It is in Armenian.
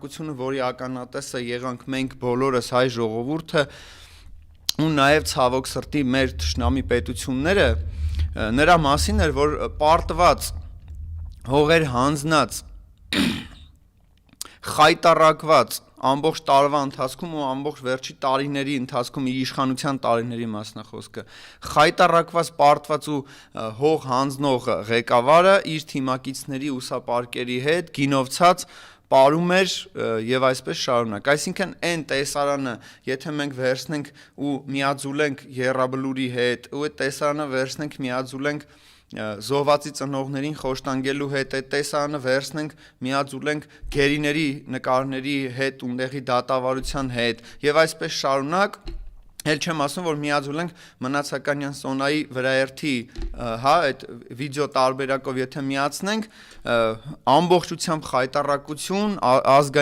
խայտառակությունը, որի ականատեսը եղանք մենք բոլորս հայ ժողովուրդը, ու նաև ցավոք սրտի մեր թշնամի պետությունները, նրա մասին էր, որ պարտված, հողեր հանձնած, խայտառակված ամբողջ տարվա ընթացքում ու ամբողջ վերջի տարիների ընթացքում իր իշխանության տարիների մասնախոսքը խայտառակված պարտված ու հող հանձնող ղեկավարը իր թիմակիցների ուսապարկերի հետ գինովցած պարում էր եւ այսպես շարունակ, այսինքն այն տեսարանը, եթե մենք վերցնենք ու միաձուլենք Եռաբլուրի հետ, ու այդ տեսարանը վերցնենք միաձուլենք զոհվածի ծնողներին խոշտանգելու հետ, այդ տեսարանը վերցնենք միաձուլենք գերիների նկարների հետ, ունդեղի դատավարության հետ եւ այսպես շարունակ, Էլ չեմ ասում, որ միաձուլենք Մնացականյան Սոնայի վրաերթի, հա, այդ վիդեո տարբերակով եթե միացնենք, ամբողջությամբ խայտառակություն, ազգային